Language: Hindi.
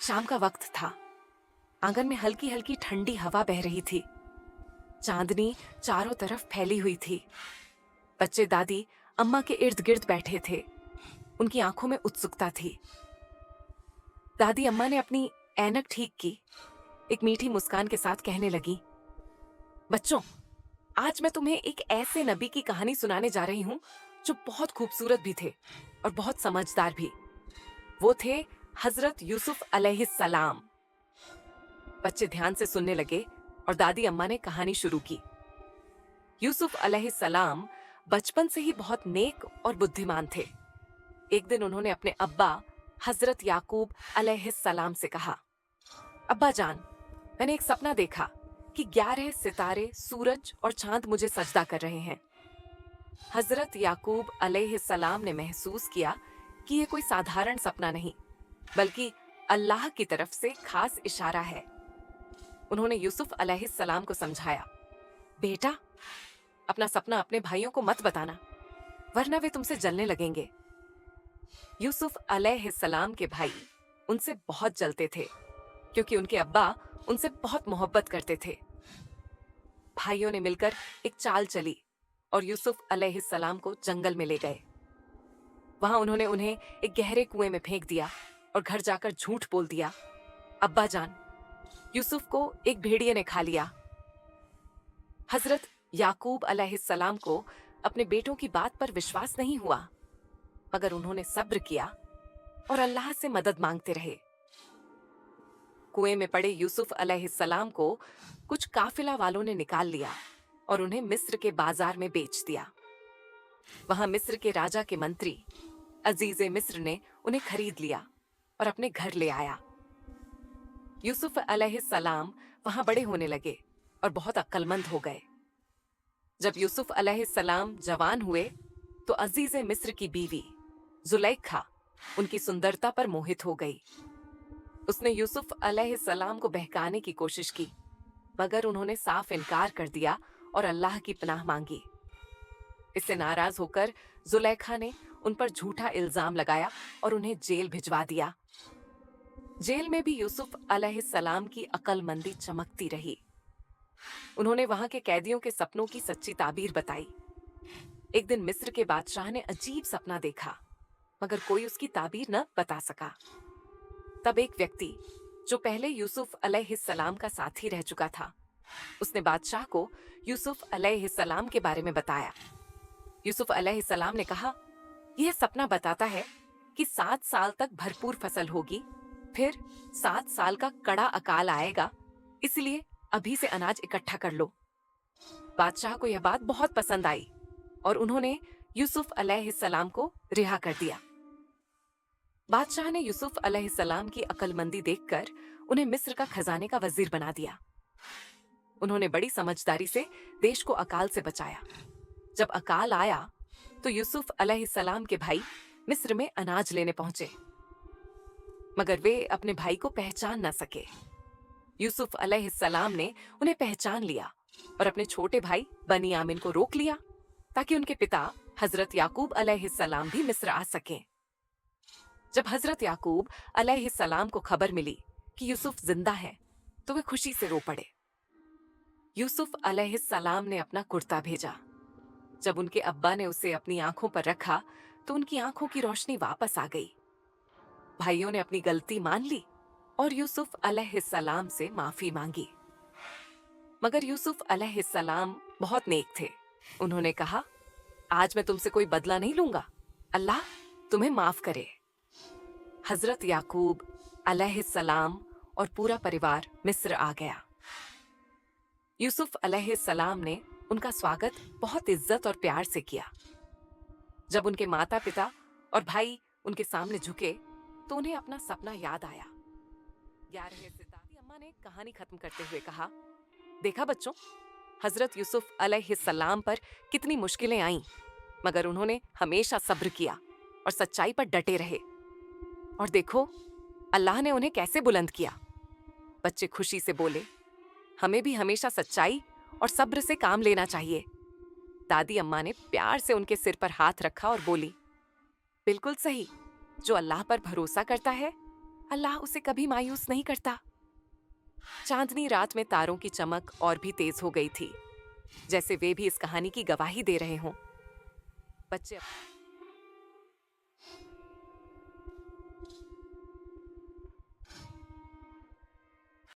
शाम का वक्त था। आंगन में हल्की हल्की ठंडी हवा बह रही थी। चांदनी चारों तरफ फैली हुई थी। बच्चे दादी अम्मा के इर्द गिर्द बैठे थे। उनकी आंखों में उत्सुकता थी। दादी अम्मा ने अपनी ऐनक ठीक की। एक मीठी मुस्कान के साथ कहने लगी, बच्चों, आज मैं तुम्हें एक ऐसे नबी की कहानी सुनाने जा रही हूं जो बहुत खूबसूरत भी थे और बहुत समझदार भी। वो थे हजरत यूसुफ अलैहिस्सलाम। बच्चे ध्यान से सुनने लगे और दादी अम्मा ने कहानी शुरू की। यूसुफ अलैहिस्सलाम बचपन से ही बहुत नेक और बुद्धिमान थे। एक दिन उन्होंने अपने अब्बा हजरत याकूब अलैहिस्सलाम से कहा, अब्बा जान, मैंने एक सपना देखा कि 11 सितारे, सूरज और चांद मुझे सजदा कर रहे हैं। हजरत याकूब अलैहिस्सलाम ने महसूस किया कि यह कोई साधारण सपना नहीं, बल्कि अल्लाह की तरफ से खास इशारा है। उन्होंने यूसुफ अलैहिस्सलाम को समझाया, बेटा, अपना सपना अपने भाइयों को मत बताना, वरना वे तुमसे जलने लगेंगे। यूसुफ अलैहिस्सलाम के भाई उनसे बहुत जलते थे, क्योंकि उनके अब्बा उनसे बहुत मोहब्बत करते थे। भाइयों ने मिलकर एक चाल चली और यूसुफ अलैहिस्सलाम को जंगल में ले गए। वहां उन्होंने उन्हें एक गहरे कुएं में फेंक दिया और घर जाकर झूठ बोल दिया, अब्बा जान, यूसुफ को एक भेड़िए ने खा लिया। हजरत याकूब अलैहिस्सलाम को अपने बेटों की बात पर विश्वास नहीं हुआ, मगर उन्होंने सब्र किया और अल्लाह से मदद मांगते रहे। कुएं में पड़े यूसुफ अलैहिस्सलाम को कुछ काफिला वालों ने निकाल लिया और उन्हें मिस्र के बाजार में बेच दिया। वहां मिस्र के राजा के मंत्री अजीजे मिस्र ने उन्हें खरीद लिया और अपने घर ले आया। यूसुफ अलैहिस्सलाम वहां बड़े होने लगे और बहुत अक्लमंद हो गए। जब यूसुफ अलैहिस्सलाम जवान हुए तो अजीजे मिस्र की बीवी जुलैखा उनकी सुंदरता पर मोहित हो गई। उसने यूसुफ अलैहिस्सलाम को बहकाने की कोशिश की, मगर उन्होंने साफ इनकार कर दिया और अल्लाह की पनाह मांगी। इससे नाराज होकर जुलैखा ने उन पर झूठा इल्जाम लगाया और उन्हें जेल भिजवा दिया। जेल में भी यूसुफ अलैहिस्सलाम की अक्लमंदी चमकती रही। उन्होंने वहां के कैदियों के सपनों की सच्ची ताबीर बताई। एक दिन मिस्र के बादशाह ने अजीब सपना देखा, मगर कोई उसकी ताबीर न बता सका। तब एक व्यक्ति जो पहले यूसुफ अलैहिस्सलाम का साथी रह चुका था, उसने बादशाह को यूसुफ अलैहिस्सलाम के बारे में बताया। यूसुफ अलैहिस्सलाम ने कहा, यह सपना बताता है कि 7 साल तक भरपूर फसल होगी, फिर 7 साल का कड़ा अकाल आएगा, इसलिए अभी से अनाज इकट्ठा कर लो। बादशाह को यह बात बहुत पसंद आई और उन्होंने यूसुफ अलैहिस्सलाम को रिहा कर दिया। बादशाह ने यूसुफ अलैहिस्सलाम की अक्लमंदी देखकर उन्हें मिस्र का खजाने का वजीर बना दिया। उन्होंने बड़ी समझदारी से देश को अकाल से बचाया। जब अकाल आया तो यूसुफ अलैहिस्सलाम के भाई मिस्र में अनाज लेने पहुंचे, मगर वे अपने भाई को पहचान न सके। यूसुफ अलैहिस्सलाम ने उन्हें पहचान लिया और अपने छोटे भाई बनियामिन को रोक लिया, ताकि उनके पिता हजरत याकूब अलैहिस्सलाम भी मिस्र आ सकें। जब हजरत याकूब अलैहिस्सलाम को खबर मिली कि यूसुफ जिंदा है, तो वे खुशी से रो पड़े। यूसुफ अलैहिस्सलाम ने अपना कुर्ता भेजा। जब उनके अब्बा ने उसे अपनी आंखों पर रखा तो उनकी आंखों की रोशनी वापस आ गई। भाइयों ने अपनी गलती मान ली और यूसुफ अलैहिस्सलाम से माफी मांगी। मगर यूसुफ अलैहिस्सलाम बहुत नेक थे। उन्होंने कहा, आज मैं तुमसे कोई बदला नहीं लूंगा, अल्लाह तुम्हें माफ करे। हजरत याकूब अलैहिस्सलाम और पूरा परिवार मिस्र आ गया। यूसुफ अलैहिस्सलाम ने उनका स्वागत बहुत इज्जत और प्यार से किया। जब उनके माता पिता और भाई उनके सामने झुके तो उन्हें अपना सपना याद आया। 11 सितारे अम्मा ने कहानी खत्म करते हुए कहा, देखा बच्चों, हजरत यूसुफ अलैहिस्सलाम पर कितनी मुश्किलें आईं, मगर उन्होंने हमेशा सब्र किया और सच्चाई पर डटे रहे। और देखो, अल्लाह ने उन्हें कैसे बुलंद किया। बच्चे खुशी से बोले, हमें भी हमेशा सच्चाई और सब्र से काम लेना चाहिए। दादी अम्मा ने प्यार से उनके सिर पर हाथ रखा और बोली, बिल्कुल सही, जो अल्लाह पर भरोसा करता है अल्लाह उसे कभी मायूस नहीं करता। चांदनी रात में तारों की चमक और भी तेज हो गई थी, जैसे वे भी इस कहानी की गवाही दे रहे हों। बच्चे